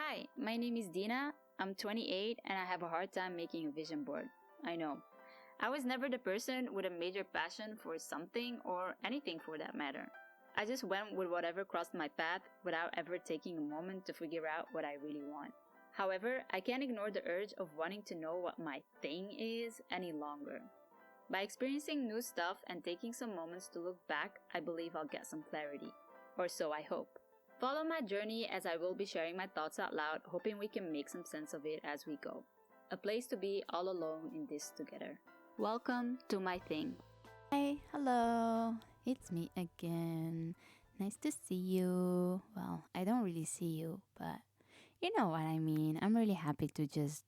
Hi, my name is Dina. I'm 28 and I have a hard time making a vision board. I know. I was never the person with a major passion for something or anything for that matter. I just went with whatever crossed my path without ever taking a moment to figure out what I really want. However, I can't ignore the urge of wanting to know what my thing is any longer. By experiencing new stuff and taking some moments to look back, I believe I'll get some clarity. Or so I hope. Follow my journey as I will be sharing my thoughts out loud, hoping we can make some sense of it as we go. A place to be all alone in this together. Welcome to my thing. Hi, hello, it's me again. Nice to see you. Well, I don't really see you, but you know what I mean. I'm really happy to just,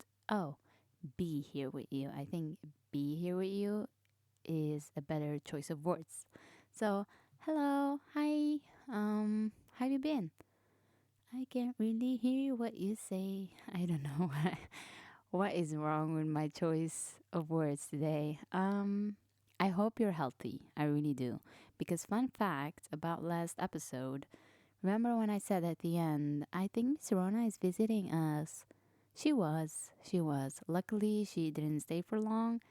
be here with you. I think be here with you is a better choice of words. So, hello, hi, how have you been? I can't really hear what you say. I don't know what is wrong with my choice of words today. I hope you're healthy. I really do. Because fun fact about last episode, remember when I said at the end, I think Miss Rona is visiting us. She was. She was. Luckily, she didn't stay for long,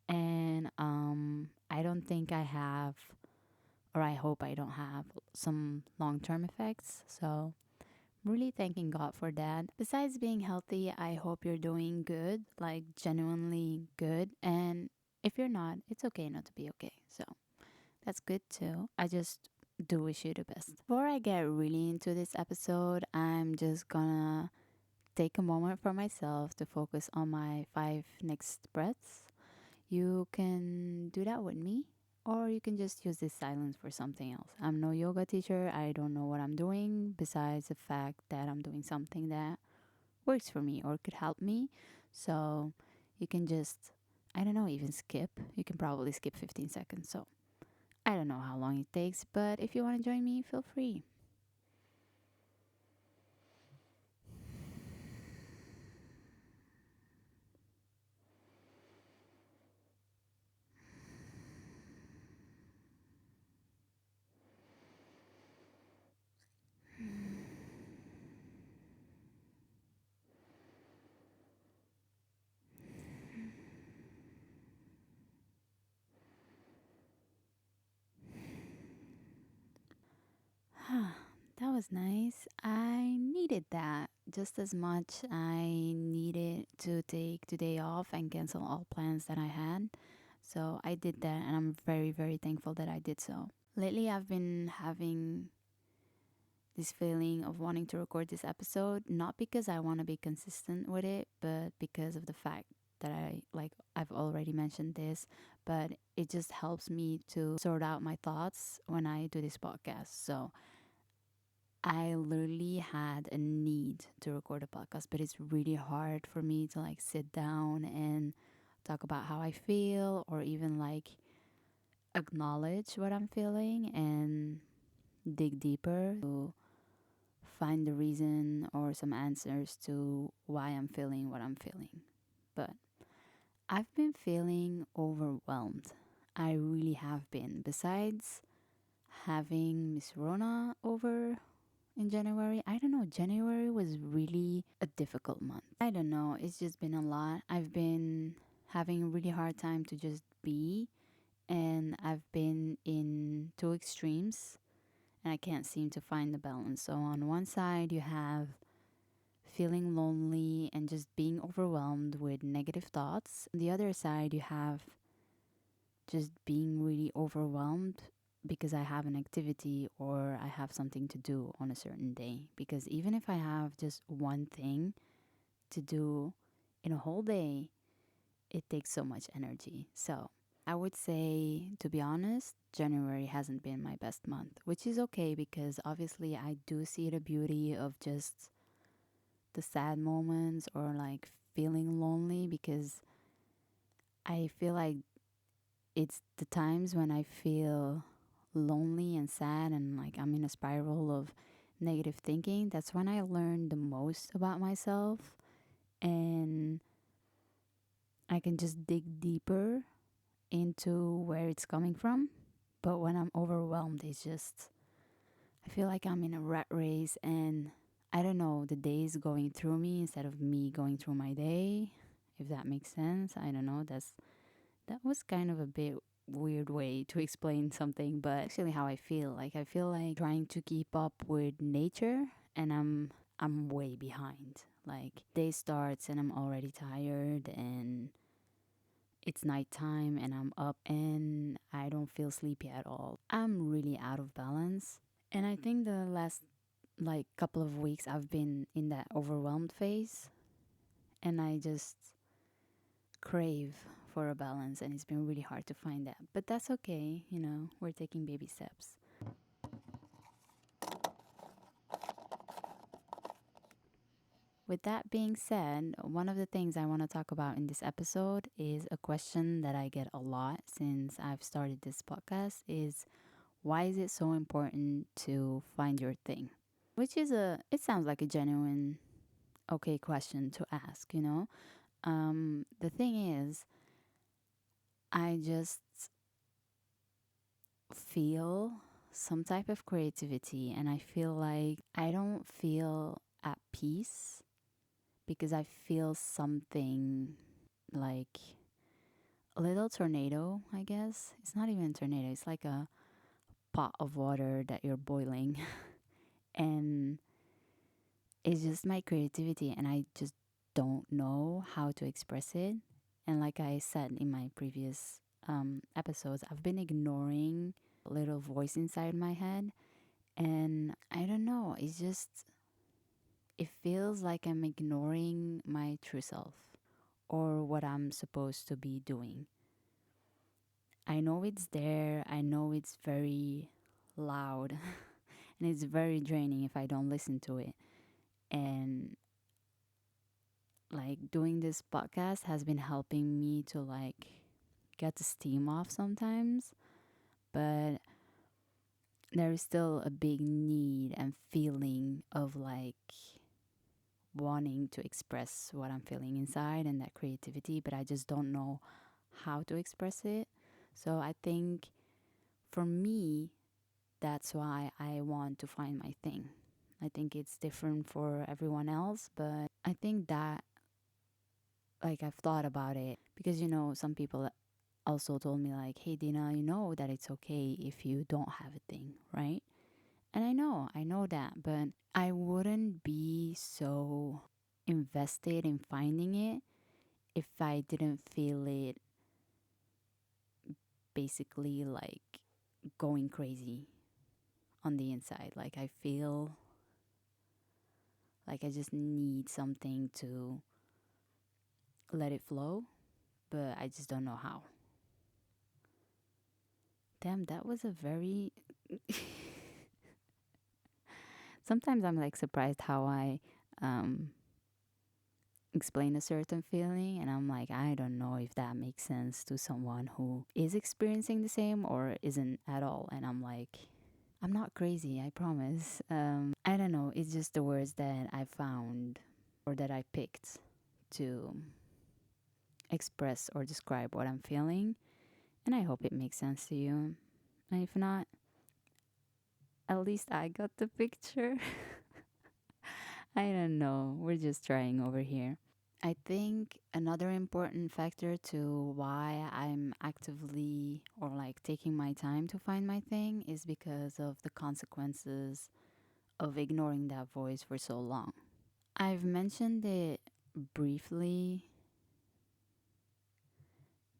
and I don't think I have, or I hope I don't have some long-term effects. So really thanking God for that. Besides being healthy, I hope you're doing good, like genuinely good. And if you're not, it's okay not to be okay. So that's good too. I just do wish you the best. Before I get really into this episode, I'm just gonna take a moment for myself to focus on my 5 next breaths. You can do that with me, or you can just use this silence for something else. I'm no yoga teacher. I don't know what I'm doing besides the fact that I'm doing something that works for me or could help me. So you can just, I don't know, even skip. You can probably skip 15 seconds. So I don't know how long it takes, but if you want to join me, feel free. That was nice. I needed that just as much. I needed to take today off and cancel all plans that I had. So I did that, and I'm very, very thankful that I did so. Lately, I've been having this feeling of wanting to record this episode, not because I want to be consistent with it, but because of the fact that I've already mentioned this, but it just helps me to sort out my thoughts when I do this podcast. So I literally had a need to record a podcast, but it's really hard for me to like sit down and talk about how I feel or even like acknowledge what I'm feeling and dig deeper to find the reason or some answers to why I'm feeling what I'm feeling. But I've been feeling overwhelmed. I really have been. Besides having Miss Rona over in January. I don't know. January was really a difficult month. I don't know. It's just been a lot. I've been having a really hard time to just be, and I've been in two extremes, and I can't seem to find the balance. So, on one side, you have feeling lonely and just being overwhelmed with negative thoughts. On the other side, you have just being really overwhelmed because I have an activity or I have something to do on a certain day. Because even if I have just one thing to do in a whole day, it takes so much energy. So I would say, to be honest, January hasn't been my best month, which is okay because obviously I do see the beauty of just the sad moments or like feeling lonely because I feel like it's the times when I feel lonely and sad and like I'm in a spiral of negative thinking. That's when I learn the most about myself and I can just dig deeper into where it's coming from. But when I'm overwhelmed, it's just, I feel like I'm in a rat race and I don't know, the days going through me instead of me going through my day, if that makes sense. I don't know. That was kind of a bit weird way to explain something, but actually how I feel. Like I feel like trying to keep up with nature and I'm way behind. Like day starts and I'm already tired and it's nighttime and I'm up and I don't feel sleepy at all. I'm really out of balance. And I think the last like couple of weeks I've been in that overwhelmed phase and I just crave for a balance and it's been really hard to find that. But that's okay, you know, we're taking baby steps. With that being said, one of the things I want to talk about in this episode is a question that I get a lot since I've started this podcast is why is it so important to find your thing? Which is it sounds like a genuine okay question to ask, you know? The thing is, I just feel some type of creativity and I feel like I don't feel at peace because I feel something like a little tornado, I guess. It's not even a tornado, it's like a pot of water that you're boiling. And it's just my creativity, and I just don't know how to express it. And like I said in my previous episodes, I've been ignoring a little voice inside my head. And I don't know, it feels like I'm ignoring my true self or what I'm supposed to be doing. I know it's there. I know it's very loud and it's very draining if I don't listen to it. And like doing this podcast has been helping me to like get the steam off sometimes, but there is still a big need and feeling of like wanting to express what I'm feeling inside and that creativity, but I just don't know how to express it. So I think for me, that's why I want to find my thing. I think it's different for everyone else, but I think that like I've thought about it because you know some people also told me like, "Hey Dina, you know that it's okay if you don't have a thing, right?" And I know that, but I wouldn't be so invested in finding it if I didn't feel it basically like going crazy on the inside. Like I feel like I just need something to let it flow, but I just don't know how. Damn, that was a very. Sometimes I'm like surprised how I um, explain a certain feeling, and I'm like, I don't know if that makes sense to someone who is experiencing the same or isn't at all. And I'm like, I'm not crazy, I promise. I don't know, it's just the words that I found or that I picked to express or describe what I'm feeling. And I hope it makes sense to you. And if not, at least I got the picture. I don't know. We're just trying over here. I think another important factor to why I'm actively or like taking my time to find my thing is because of the consequences of ignoring that voice for so long. I've mentioned it briefly,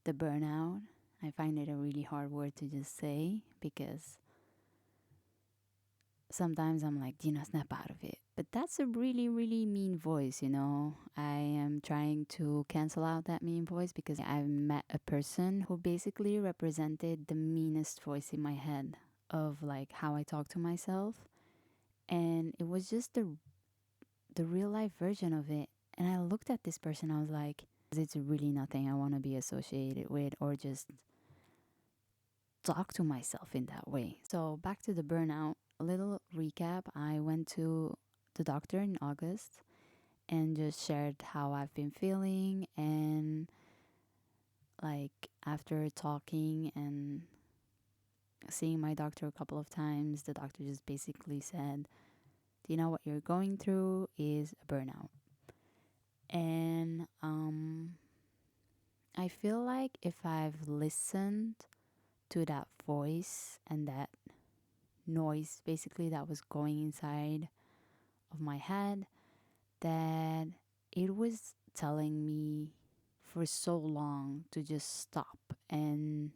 the burnout. I find it a really hard word to just say because sometimes I'm like, Gina, snap out of it. But that's a really, really mean voice, you know. I am trying to cancel out that mean voice because I've met a person who basically represented the meanest voice in my head of like how I talk to myself. And it was just the real life version of it. And I looked at this person, I was like, it's really nothing I want to be associated with or just talk to myself in that way. So back to the burnout, a little recap. I went to the doctor in August and just shared how I've been feeling and like after talking and seeing my doctor a couple of times, the doctor just basically said, Dina, what you're going through is a burnout. And I feel like if I've listened to that voice and that noise basically that was going inside of my head, that it was telling me for so long to just stop and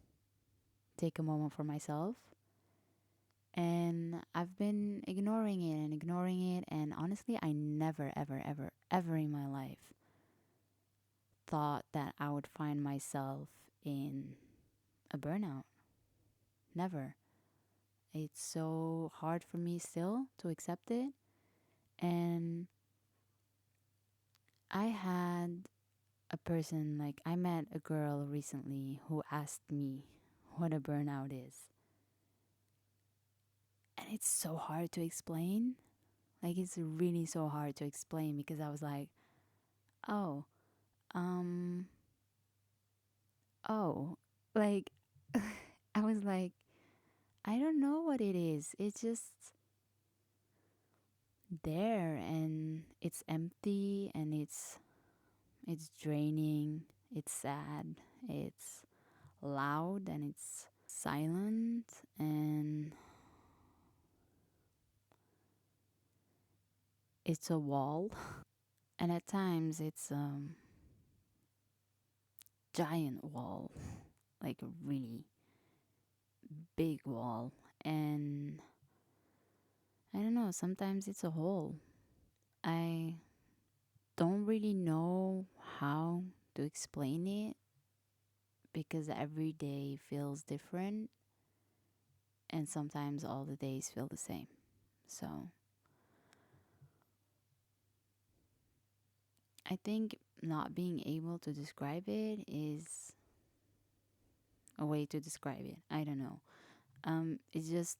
take a moment for myself. And I've been ignoring it and ignoring it. And honestly, I never, ever, ever, ever in my life thought that I would find myself in a burnout. Never. It's so hard for me still to accept it. And I had a person, like, I met a girl recently who asked me what a burnout is. And it's so hard to explain. Like, it's really so hard to explain because I was like, oh, um, oh, like, I was like, I don't know what it is. It's just there and it's empty and it's draining, it's sad, it's loud and it's silent and it's a wall. And at times it's giant wall, like a really big wall. And I don't know, sometimes it's a hole. I don't really know how to explain it because every day feels different and sometimes all the days feel the same. So I think not being able to describe it is a way to describe it. I don't know. It's just,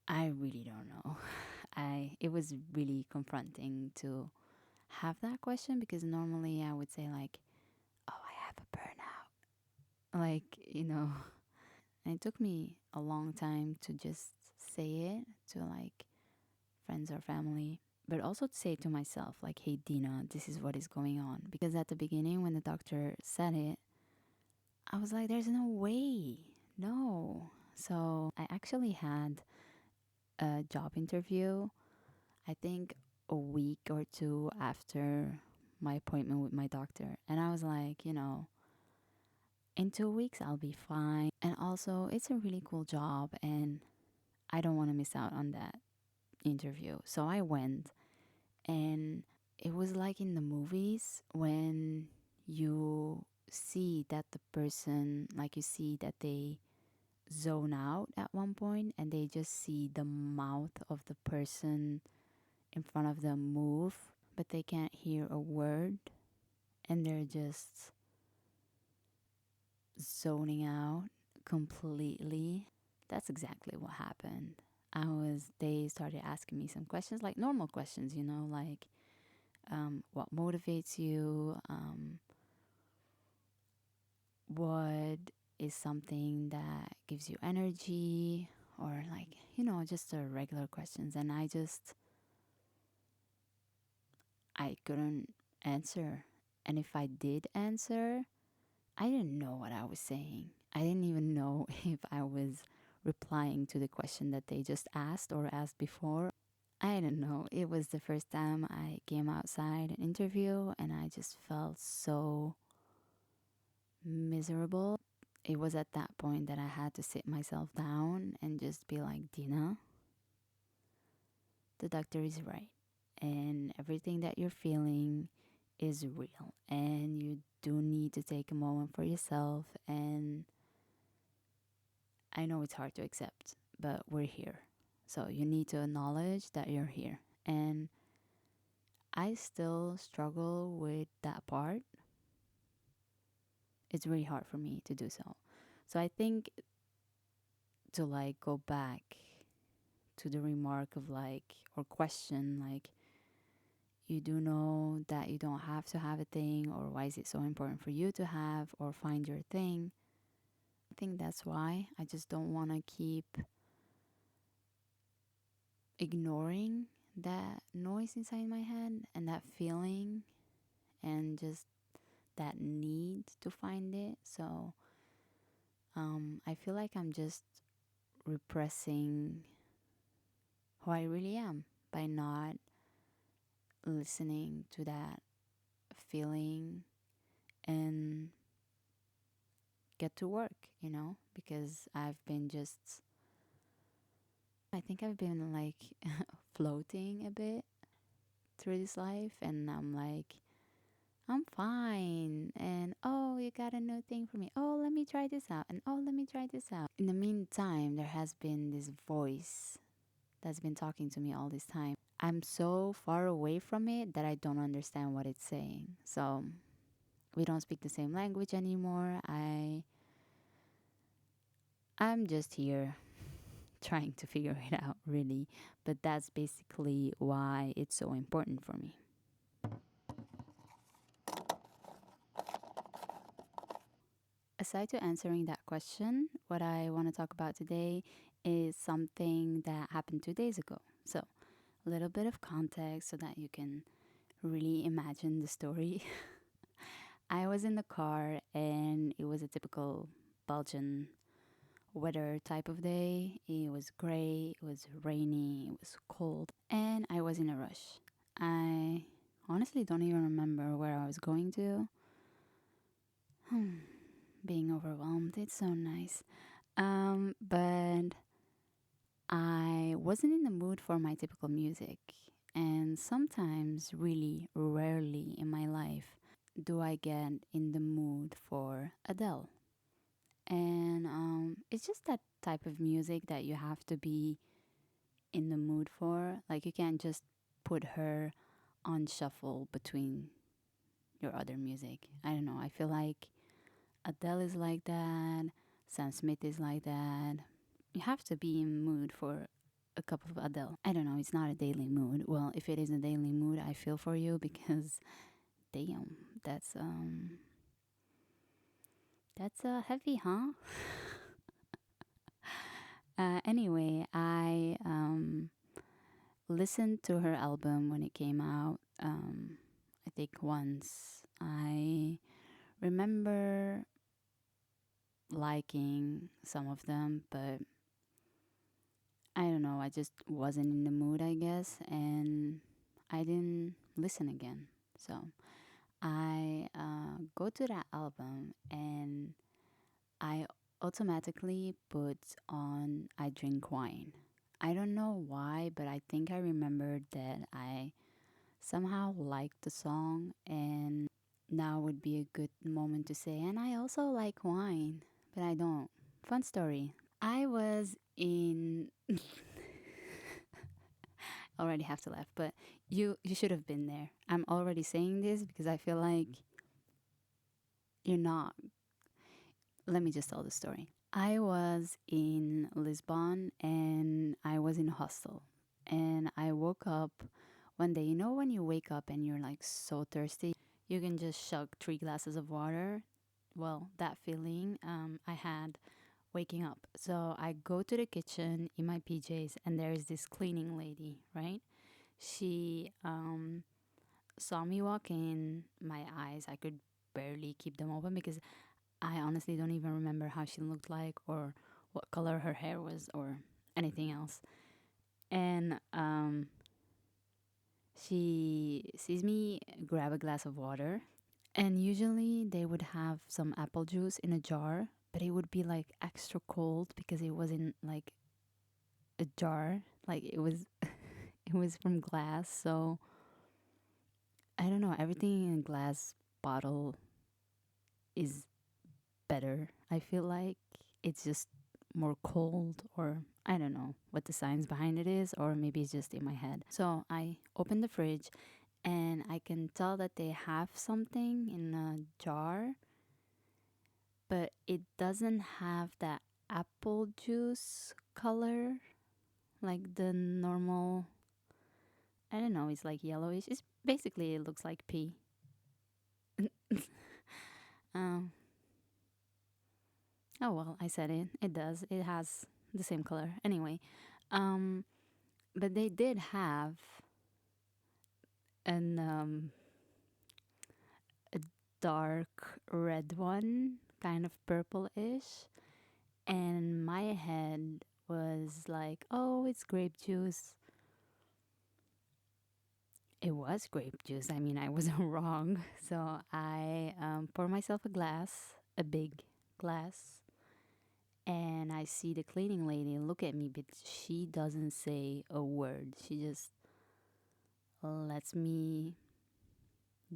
I really don't know. It was really confronting to have that question because normally I would say like, "Oh, I have a burnout." Like, and it took me a long time to just say it to like friends or family, but also to say it to myself like, "Hey, Dina, this is what is going on." Because at the beginning when the doctor said it, I was like, "There's no way." No. So, I actually had a job interview, I think a week or two after my appointment with my doctor. And I was like, in 2 weeks, I'll be fine. And also, it's a really cool job, and I don't want to miss out on that interview. So I went, and it was like in the movies when you see that the person, like you see that they zone out at one point and they just see the mouth of the person in front of them move, but they can't hear a word and they're just zoning out completely. That's exactly what happened. They started asking me some questions, like normal questions, like what motivates you, what is something that gives you energy, or like, just regular questions. And I couldn't answer. And if I did answer, I didn't know what I was saying. I didn't even know if I was replying to the question that they just asked or asked before. I don't know. It was the first time I came outside an interview and I just felt so miserable. It was at that point that I had to sit myself down and just be like, Dina, the doctor is right. And everything that you're feeling is real. And you do need to take a moment for yourself. And I know it's hard to accept, but we're here. So you need to acknowledge that you're here. And I still struggle with that part. It's really hard for me to do so. So I think to like go back to the remark of like, or question, like, you do know that you don't have to have a thing, or why is it so important for you to have or find your thing? I think that's why I just don't want to keep ignoring that noise inside my head and that feeling and just that need to find it. So I feel like I'm just repressing who I really am by not listening to that feeling and get to work, because I've been just, I think I've been like floating a bit through this life, and I'm like, I'm fine. And oh, you got a new thing for me. Oh, let me try this out. And oh, let me try this out. In the meantime, there has been this voice that's been talking to me all this time. I'm so far away from it that I don't understand what it's saying. So we don't speak the same language anymore. I'm just here trying to figure it out, really. But that's basically why it's so important for me. Aside to answering that question, what I want to talk about today is something that happened 2 days ago. So, a little bit of context so that you can really imagine the story. I was in the car and it was a typical Belgian weather type of day. It was gray, it was rainy, it was cold, and I was in a rush. I honestly don't even remember where I was going to. Being overwhelmed, it's so nice. But I wasn't in the mood for my typical music. And sometimes, really rarely in my life, do I get in the mood for Adele. And it's just that type of music that you have to be in the mood for. Like, you can't just put her on shuffle between your other music. I don't know. I feel like Adele is like that. Sam Smith is like that. You have to be in mood for a cup of Adele. I don't know, it's not a daily mood. Well, if it is a daily mood, I feel for you because damn, that's heavy, huh? Anyway, I listened to her album when it came out. I think once. I remember liking some of them, but I don't know, I just wasn't in the mood, I guess, and I didn't listen again. So I go to that album and I automatically put on I Drink Wine. I don't know why, but I think I remembered that I somehow liked the song, and now would be a good moment to say, and I also like wine, but I don't. Fun story. I was in already have to laugh, but you should have been there. I'm already saying this because I feel like you're not. Let me just tell the story. I was in Lisbon and I was in a hostel, and I woke up one day. You know when you wake up and you're like so thirsty, you can just chug 3 glasses of water. Well, that feeling I had waking up. So I go to the kitchen in my PJs, and there's this cleaning lady, right? She saw me walk in. My eyes, I could barely keep them open because I honestly don't even remember how she looked like or what color her hair was or anything else. And she sees me grab a glass of water. And usually they would have some apple juice in a jar, but it would be like extra cold because it was in like a jar. Like it was it was from glass. So I don't know, everything in a glass bottle is better. I feel like it's just more cold, or I don't know what the science behind it is, or maybe it's just in my head. So I open the fridge and I can tell that they have something in a jar, but it doesn't have that apple juice color like the normal. I don't know, it's like yellowish. It's basically it looks like pee. um oh well, I said it. It does. It has the same color. Anyway, um But they did have an a dark red one, kind of purple-ish, and my head was like, "Oh, it's grape juice." It was grape juice. I mean, I wasn't wrong. So I pour myself a glass, a big glass, and I see the cleaning lady look at me, but she doesn't say a word. She just lets me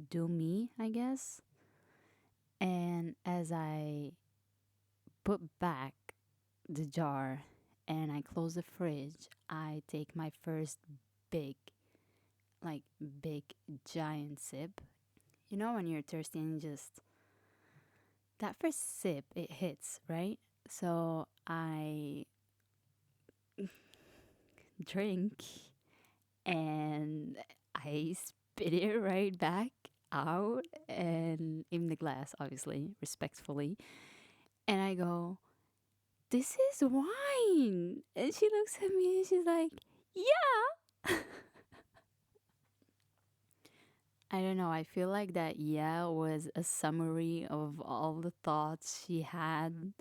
do me, I guess. And as I put back the jar and I close the fridge, I take my first big, like big giant sip. You know, when you're thirsty and just that first sip, it hits, right? So I drink and I spit it right back out and in the glass, obviously, respectfully. And I go, "This is wine." And she looks at me and she's like, "Yeah." I don't know. I feel like that, yeah, was a summary of all the thoughts she had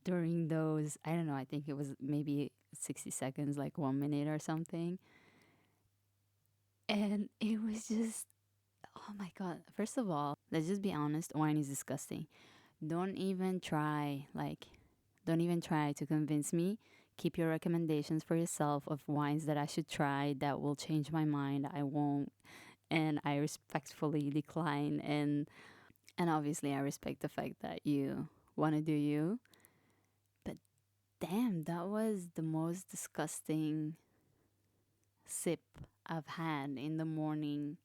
during those. I don't know. I think it was maybe 60 seconds, like 1 minute or something. And it was just, oh my God. First of all, let's just be honest, wine is disgusting. Don't even try, like, don't even try to convince me. Keep your recommendations for yourself of wines that I should try that will change my mind. I won't. And I respectfully decline. And obviously, I respect the fact that you want to do you. But damn, that was the most disgusting sip I've had in the morning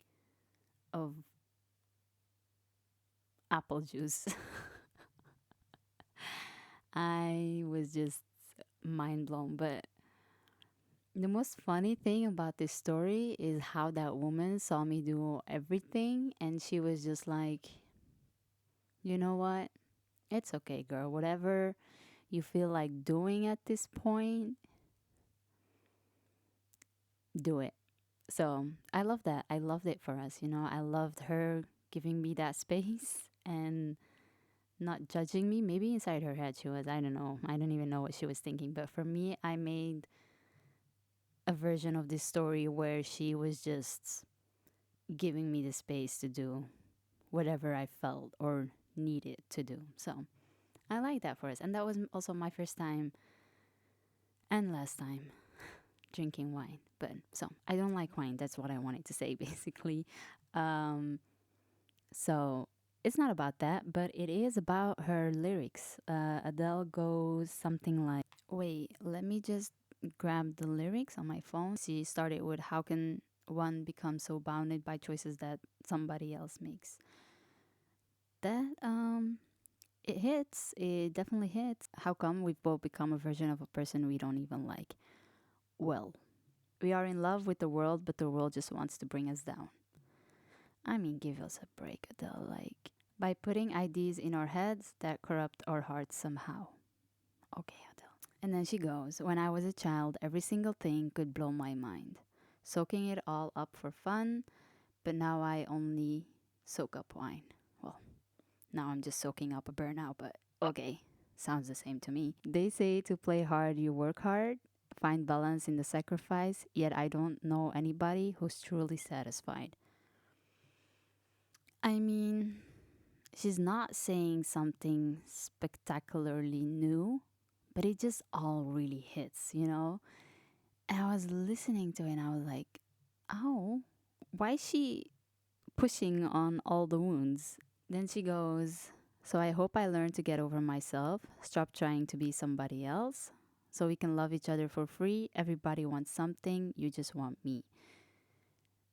of apple juice. I was just mind blown. But the most funny thing about this story is how that woman saw me do everything and she was just like, "You know what? It's okay, girl. Whatever you feel like doing at this point, do it." So I love that. I loved it for us. I loved her giving me that space and not judging me. Maybe inside her head, she was, I don't know. I don't even know what she was thinking. But for me, I made a version of this story where she was just giving me the space to do whatever I felt or needed to do. So I like that for us. And that was also my first time and last time drinking wine. But so I don't like wine. That's what I wanted to say basically. Um, so it's not about that, but it is about her lyrics. Adele goes something like, wait, let me just grab the lyrics on my phone. She started with, "How can one become so bounded by choices that somebody else makes?" That it hits. It definitely hits. How come we've both become a version of a person we don't even like? Well, we are in love with the world, but the world just wants to bring us down. I mean, give us a break, Adele. Like, by putting ideas in our heads that corrupt our hearts somehow. Okay, Adele. And then she goes, "When I was a child, every single thing could blow my mind. Soaking it all up for fun, but now I only soak up wine." Well, now I'm just soaking up a burnout, but okay, sounds the same to me. They say to play hard, you work hard, find balance in the sacrifice, yet I don't know anybody who's truly satisfied. I mean, she's not saying something spectacularly new, but it just all really hits. And I was listening to it and I was like, oh, why is she pushing on all the wounds? Then she goes, "So I hope I learn to get over myself, stop trying to be somebody else, so we can love each other for free. Everybody wants something, you just want me."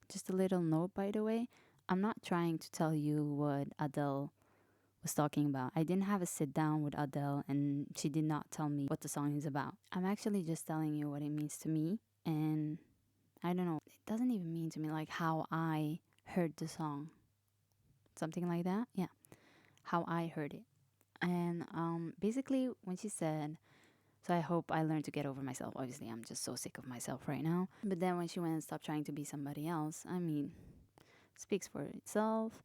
Just a little note, by the way. I'm not trying to tell you what Adele was talking about. I didn't have a sit down with Adele and she did not tell me what the song is about. I'm actually just telling you what it means to me. And I don't know, it doesn't even mean to me like how I heard the song. Something like that. Yeah. How I heard it. And basically, when she said, So I hope I learn to get over myself. Obviously, I'm just so sick of myself right now. But then when she went and stopped trying to be somebody else, I mean, speaks for itself.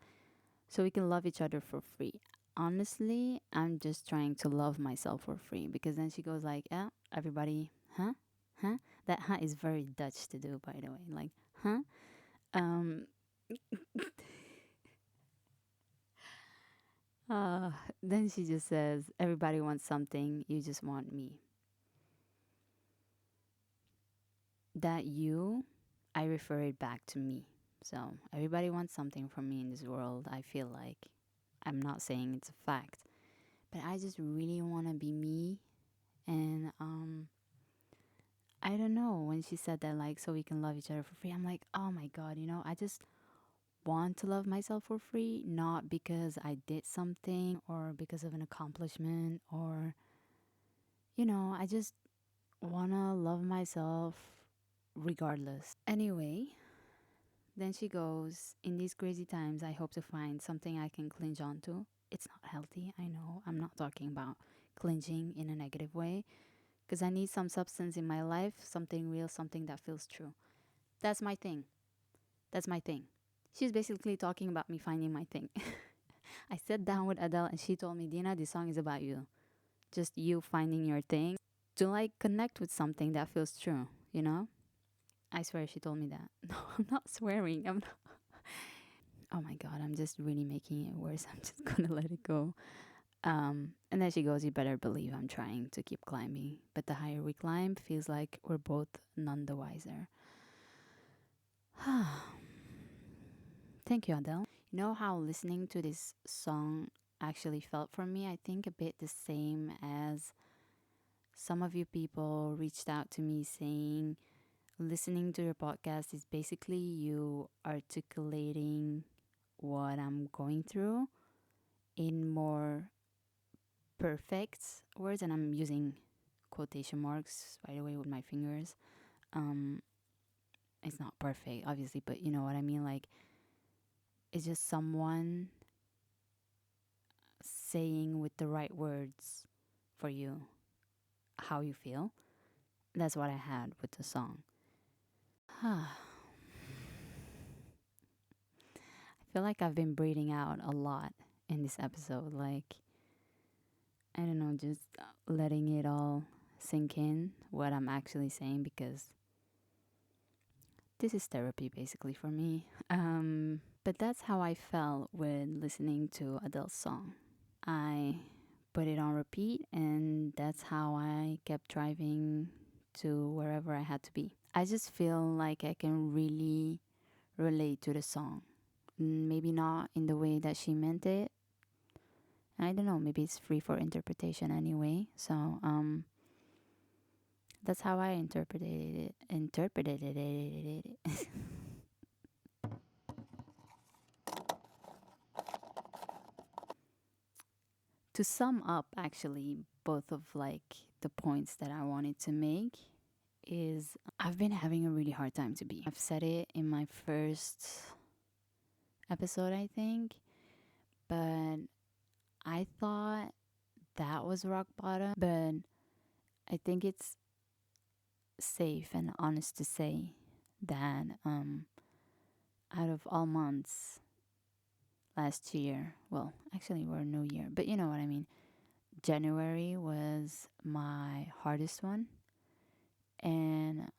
So we can love each other for free. Honestly, I'm just trying to love myself for free because then she goes like, "Yeah, everybody, huh, huh." That "huh" is very Dutch to do, by the way. Like, huh. Um. Uh, then she just says, "Everybody wants something. You just want me." That "you," I refer it back to me. So everybody wants something from me in this world. I feel like I'm not saying it's a fact, but I just really want to be me. And I don't know, when she said that, like, so we can love each other for free, I'm like, oh my God, I just want to love myself for free, not because I did something or because of an accomplishment or, I just want to love myself regardless. Anyway, then she goes, in these crazy times, I hope to find something I can clinch onto. It's not healthy, I know. I'm not talking about clinching in a negative way because I need some substance in my life, something real, something that feels true. That's my thing. That's my thing. She's basically talking about me finding my thing. I sat down with Adele and she told me, Dina, this song is about you. Just you finding your thing to like connect with something that feels true, you know? I swear she told me that. No, I'm not swearing. I'm not. Oh my God, I'm just really making it worse. I'm just gonna let it go. And then she goes, you better believe I'm trying to keep climbing. But the higher we climb, feels like we're both none the wiser. Thank you, Adele. You know how listening to this song actually felt for me? I think a bit the same as some of you people reached out to me saying listening to your podcast is basically you articulating what I'm going through in more perfect words. And I'm using quotation marks, by the way, with my fingers. Um, it's not perfect, obviously, but you know what I mean? Like, it's just someone saying with the right words for you how you feel. That's what I had with the song. I feel like I've been breathing out a lot in this episode. Like, I don't know, just letting it all sink in what I'm actually saying because this is therapy basically for me. But that's how I felt when listening to Adele's song. I put it on repeat, and that's how I kept driving to wherever I had to be. I just feel like I can really relate to the song. Maybe not in the way that she meant it. I don't know, maybe it's free for interpretation anyway. So, that's how I interpreted it. To sum up, actually, both of like the points that I wanted to make is I've been having a really hard time to be. I've said it in my first episode, I think, but I thought that was rock bottom. But I think it's safe and honest to say that out of all months last year, well, actually, we're no year, but you know what I mean. January was my hardest one. And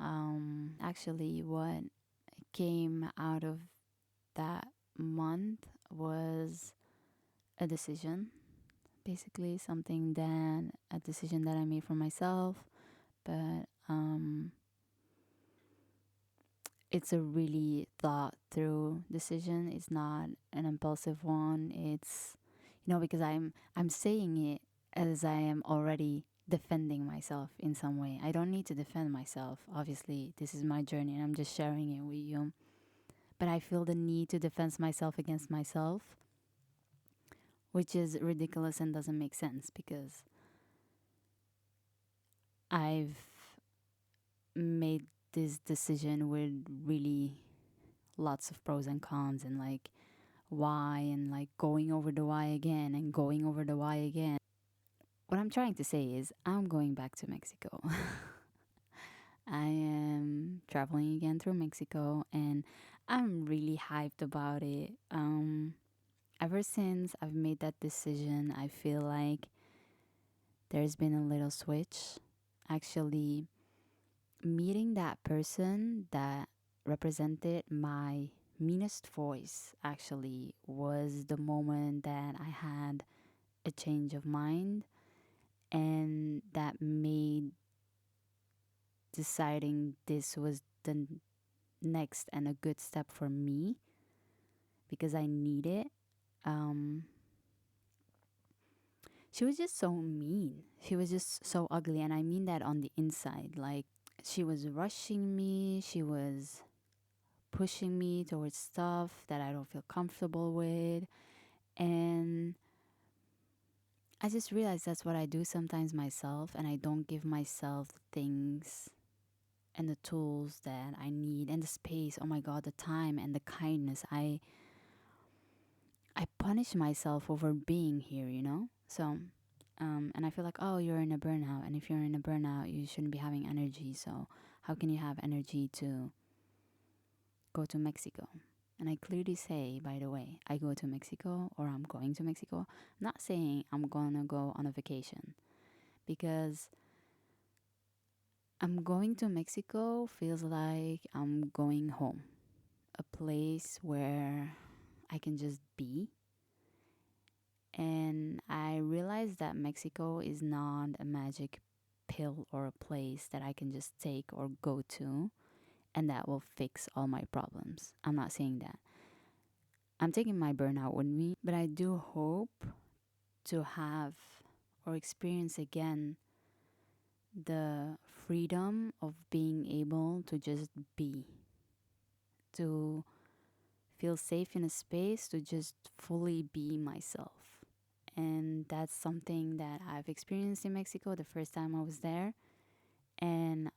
actually, what came out of that month was a decision, basically a decision that I made for myself. But it's a really thought through decision. It's not an impulsive one. It's, because I'm saying it as I am already defending myself in some way. I don't need to defend myself. Obviously, this is my journey and I'm just sharing it with you. But I feel the need to defend myself against myself, which is ridiculous and doesn't make sense because I've made this decision with really lots of pros and cons and like why and like going over the why again and going over the why again. what I'm trying to say is I'm going back to Mexico. I am traveling again through Mexico and I'm really hyped about it. Ever since I've made that decision, I feel like there's been a little switch. Actually, meeting that person that represented my meanest voice actually was the moment that I had a change of mind, and that made deciding this was the next and a good step for me because I need it. Um, she was just so mean. She was just so ugly, and I mean that on the inside. Like, she was rushing me. She was pushing me towards stuff that I don't feel comfortable with. And I just realized that's what I do sometimes myself, and I don't give myself things and the tools that I need and the space. Oh my god, the time and the kindness. I punish myself over being here, you know? So and I feel like, oh, you're in a burnout, and if you're in a burnout, you shouldn't be having energy. So how can you have energy to go to Mexico? And I clearly say, by the way, I go to Mexico or I'm going to Mexico. I'm not saying I'm gonna go on a vacation because I'm going to Mexico feels like I'm going home, a place where I can just be. And I realized that Mexico is not a magic pill or a place that I can just take or go to and that will fix all my problems. I'm not saying that. I'm taking my burnout with me, but I do hope to have or experience again the freedom of being able to just be, to feel safe in a space, to just fully be myself. And that's something that I've experienced in Mexico the first time I was there, and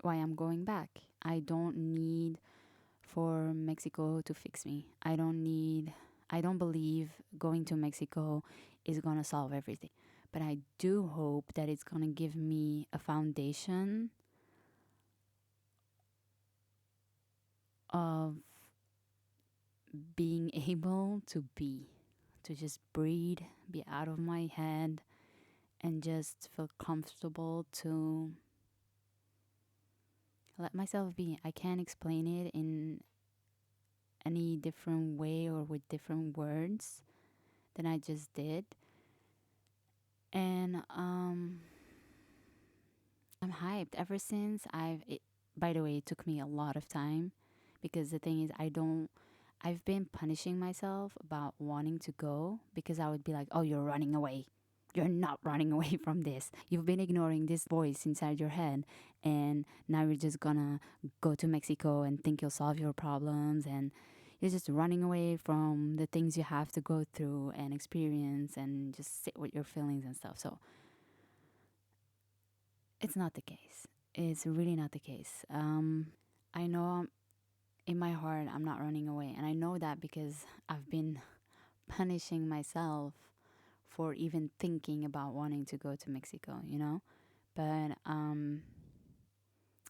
why I'm going back. I don't need for Mexico to fix me. I don't believe going to Mexico is going to solve everything. But I do hope that it's going to give me a foundation of being able to be, to just breathe, be out of my head, and just feel comfortable to let myself be. I can't explain it in any different way or with different words than I just did. And I'm hyped ever since by the way, it took me a lot of time because the thing is, I've been punishing myself about wanting to go because I would be like, oh, you're running away. You're not running away from this. You've been ignoring this voice inside your head, and now you're just gonna go to Mexico and think you'll solve your problems, and you're just running away from the things you have to go through and experience and just sit with your feelings and stuff. So it's not the case. It's really not the case. I know in my heart I'm not running away, and I know that because I've been punishing myself for even thinking about wanting to go to Mexico, you know? But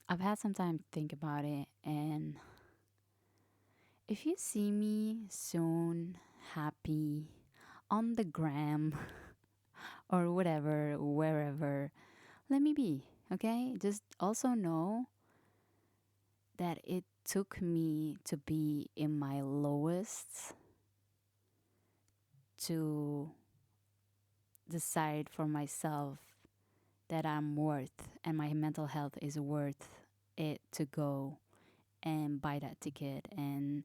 I've had some time to think about it, and if you see me soon happy on the gram or whatever, wherever, let me be, okay? Just also know that it took me to be in my lowest to decide for myself that I'm worth and my mental health is worth it to go and buy that ticket, and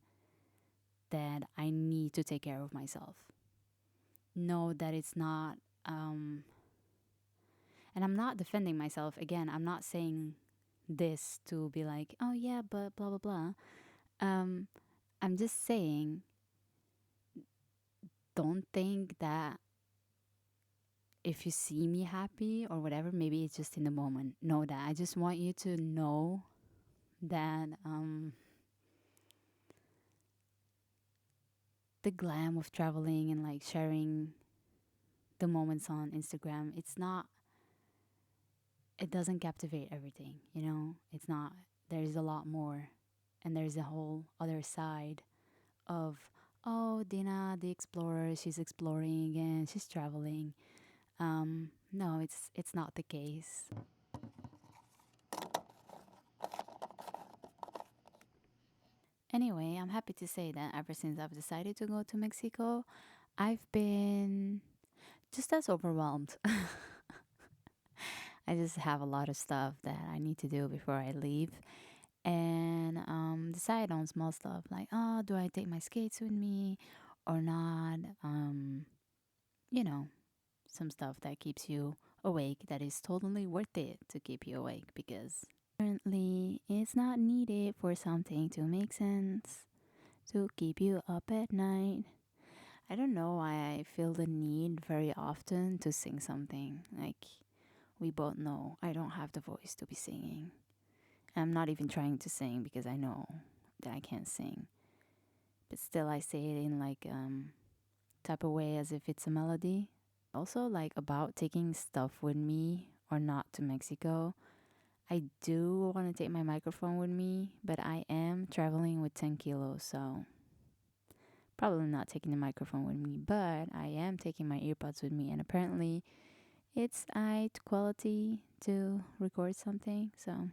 that I need to take care of myself. Know that it's not, and I'm not defending myself. Again, I'm not saying this to be like, oh yeah, but blah, blah, blah. Um, I'm just saying, don't think that if you see me happy or whatever, maybe it's just in the moment. Know that. I just want you to know that the glam of traveling and like sharing the moments on Instagram, it doesn't captivate everything, you know? It's not, there's a lot more. And there's a whole other side of, oh, Dina, the explorer, she's exploring again, she's traveling. No, it's not the case. Anyway, I'm happy to say that ever since I've decided to go to Mexico, I've been just as overwhelmed. I just have a lot of stuff that I need to do before I leave. And decide on small stuff like, oh, do I take my skates with me or not? You know, some stuff that keeps you awake that is totally worth it to keep you awake because currently it's not needed for something to make sense to keep you up at night. I don't know why I feel the need very often to sing something. Like, we both know I don't have the voice to be singing. I'm not even trying to sing because I know that I can't sing. But still, I say it in like type of way as if it's a melody. Also, like about taking stuff with me or not to Mexico. I do want to take my microphone with me, but I am traveling with 10 kilos, so probably not taking the microphone with me. But I am taking my earbuds with me, and apparently, it's high quality to record something. So,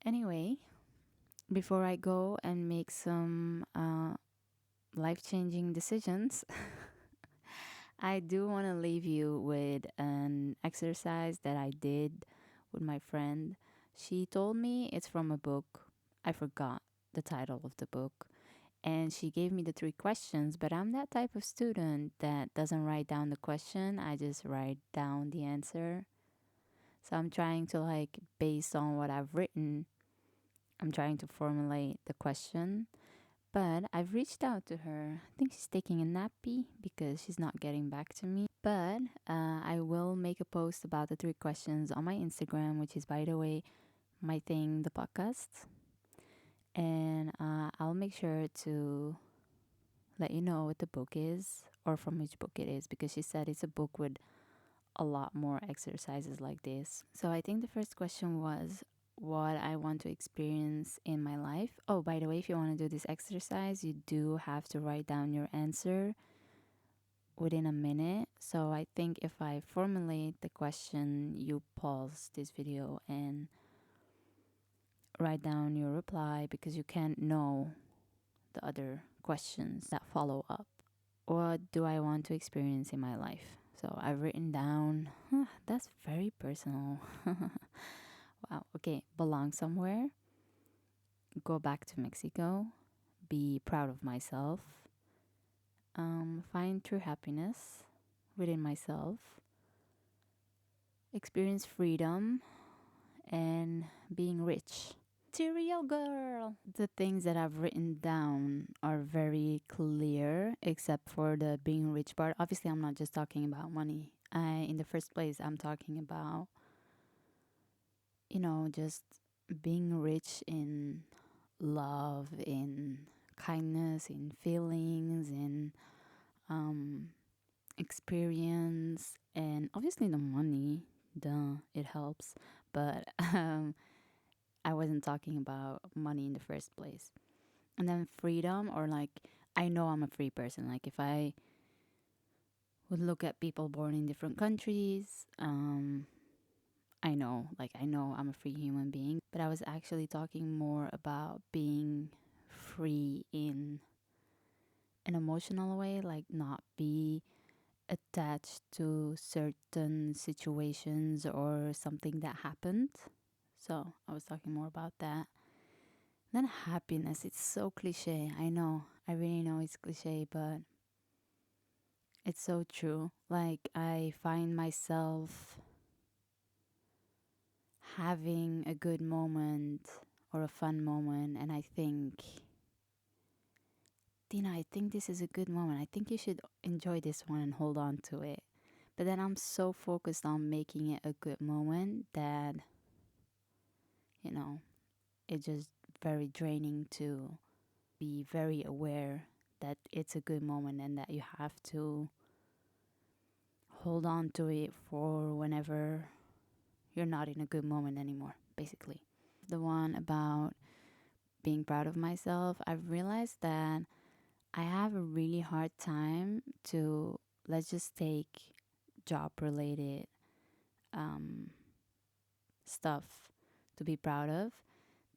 anyway, before I go and make some life changing decisions, I do want to leave you with an exercise that I did with my friend. She told me it's from a book. I forgot the title of the book. And she gave me the three questions, but I'm that type of student that doesn't write down the question, I just write down the answer. So I'm trying to, like, based on what I've written, I'm trying to formulate the question. But I've reached out to her. I think she's taking a nappy because she's not getting back to me. But I will make a post about the three questions on my Instagram, which is, by the way, my thing, the podcast. And I'll make sure to let you know what the book is or from which book it is because she said it's a book with a lot more exercises like this. So I think the first question was what I want to experience in my life. Oh, by the way, if you want to do this exercise, you do have to write down your answer within a minute. So I think if I formulate the question, you pause this video and write down your reply because you can't know the other questions that follow up. What do I want to experience in my life? So I've written down, that's very personal. Wow. Okay. Belong somewhere, go back to Mexico, be proud of myself, find true happiness within myself, experience freedom, and being rich. Material girl. The things that I've written down are very clear, except for the being rich part. Obviously, I'm not just talking about money. In the first place, I'm talking about, just being rich in love, in kindness, in feelings, in um, experience, and obviously the money. Duh, it helps. But I wasn't talking about money in the first place. And then freedom, or like, I know I'm a free person. Like, if I would look at people born in different countries, I know I'm a free human being. But I was actually talking more about being free in an emotional way, like not be attached to certain situations or something that happened. So I was talking more about that. Then happiness, it's so cliche. I know. I really know it's cliche, but it's so true. Like, I find myself having a good moment or a fun moment, and I think, Dina, I think this is a good moment. I think you should enjoy this one and hold on to it. But then I'm so focused on making it a good moment that, you know, it's just very draining to be very aware that it's a good moment and that you have to hold on to it for whenever you're not in a good moment anymore, basically. The one about being proud of myself, I've realized that I have a really hard time to, let's just take job related um, stuff to be proud of.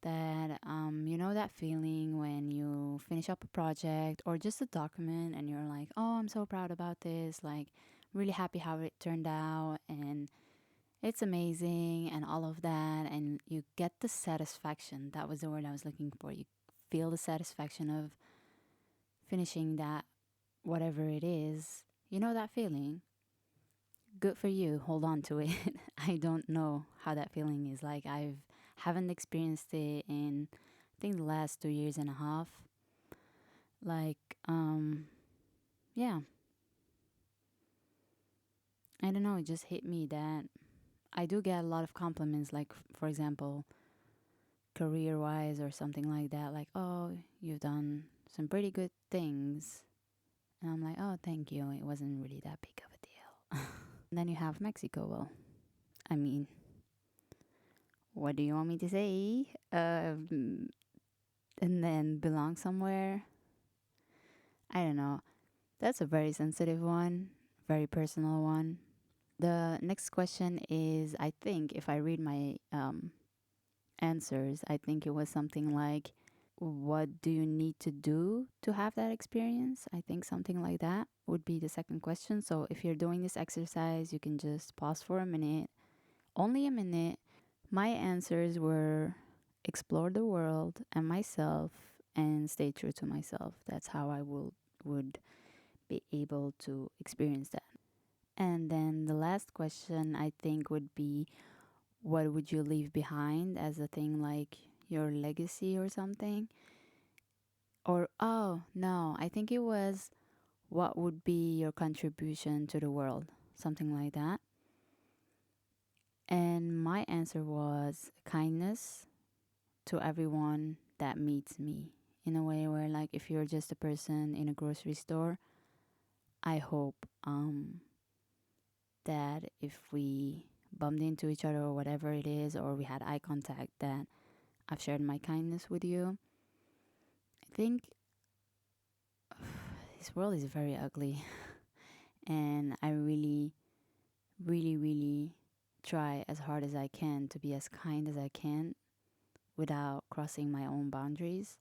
That, you know, that feeling when you finish up a project or just a document and you're like, oh, I'm so proud about this, like, really happy how it turned out and it's amazing and all of that. And you get the satisfaction. That was the word I was looking for. You feel the satisfaction of finishing that, whatever it is. You know that feeling? Good for you. Hold on to it. I don't know how that feeling is like. I've haven't experienced it in I think the last 2 years and a half. Like, yeah, I don't know. It just hit me that I do get a lot of compliments. Like, for example, career wise or something like that. Like, oh, you've done some pretty good things, and I'm like, oh, thank you. It wasn't really that big of a deal. And then you have Mexico. Well, I mean, what do you want me to say? And then belong somewhere. I don't know. That's a very sensitive one, very personal one. The next question is, I think if I read my answers, I think it was something like, what do you need to do to have that experience? I think something like that would be the second question. So if you're doing this exercise, you can just pause for a minute, only a minute. My answers were explore the world and myself and stay true to myself. That's how I would be able to experience that. And then the last question I think would be, what would you leave behind as a thing like your legacy or something? Or, oh, no, I think it was, what would be your contribution to the world? Something like that. And my answer was kindness to everyone that meets me, in a way where, like, if you're just a person in a grocery store, I hope that if we bumped into each other or whatever it is, or we had eye contact, that I've shared my kindness with you. I think this world is very ugly, and I really, really, really try as hard as I can to be as kind as I can without crossing my own boundaries,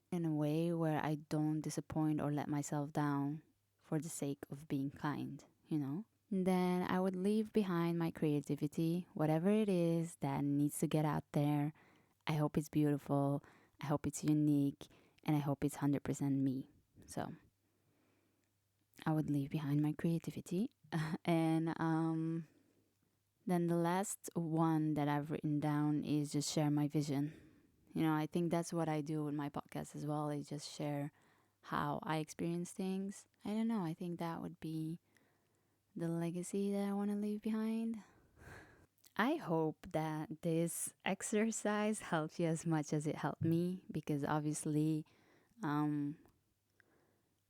in a way where I don't disappoint or let myself down for the sake of being kind, you know? Then I would leave behind my creativity, whatever it is that needs to get out there. I hope it's beautiful, I hope it's unique, and I hope it's 100% me. So I would leave behind my creativity. And then the last one that I've written down is just share my vision. You know, I think that's what I do with my podcast as well, is just share how I experience things. I don't know, I think that would be the legacy that I want to leave behind. I hope that this exercise helped you as much as it helped me, because obviously, um,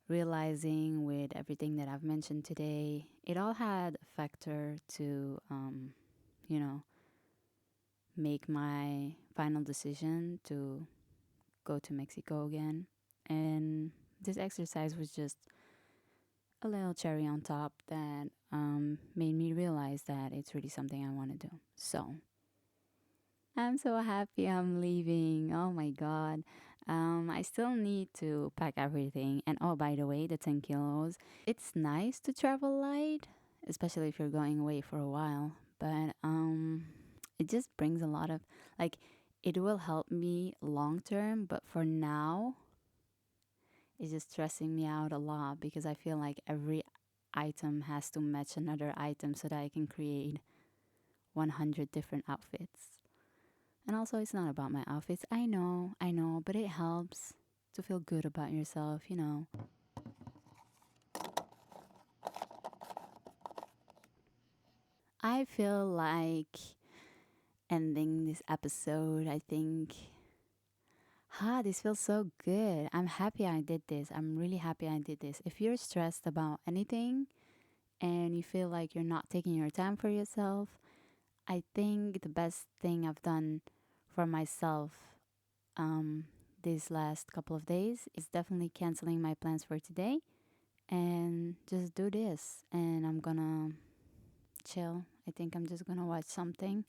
realizing with everything that I've mentioned today, it all had a factor to, you know, make my final decision to go to Mexico again. And this exercise was just a little cherry on top that made me realize that it's really something I want to do. So I'm so happy I'm leaving. Oh my God. I still need to pack everything. And oh, by the way, the 10 kilos. It's nice to travel light, especially if you're going away for a while. But it just brings a lot of, like, it will help me long term. But for now, it's just stressing me out a lot, because I feel like every item has to match another item so that I can create 100 different outfits. And also, it's not about my outfits. I know, but it helps to feel good about yourself, you know. I feel like ending this episode, I think, this feels so good. I'm happy I did this. I'm really happy I did this. If you're stressed about anything, and you feel like you're not taking your time for yourself, I think the best thing I've done for myself um, these last couple of days is definitely canceling my plans for today and just do this. And I'm gonna chill. I think I'm just gonna watch something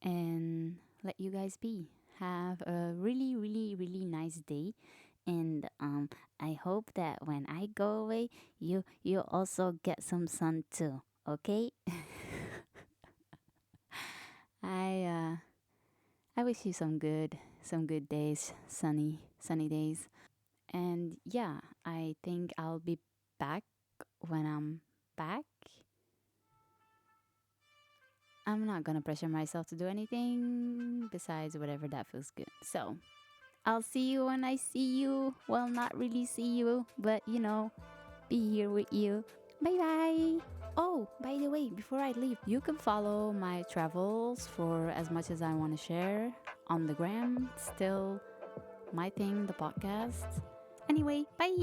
and let you guys be. Have a really, really, really nice day. And I hope that when I go away, you also get some sun too. Okay? I uh, I wish you some good days, sunny days. And yeah, I think I'll be back when I'm back. I'm not gonna pressure myself to do anything besides whatever that feels good. So I'll see you when I see you. Well, not really see you, but be here with you. Bye bye. Oh, by the way, before I leave, you can follow my travels for as much as I want to share on the gram. Still my thing, the podcast. Anyway, bye.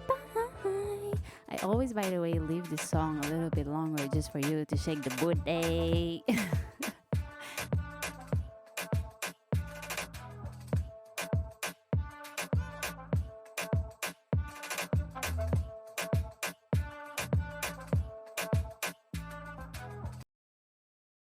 Bye. I always, by the way, leave this song a little bit longer just for you to shake the booty.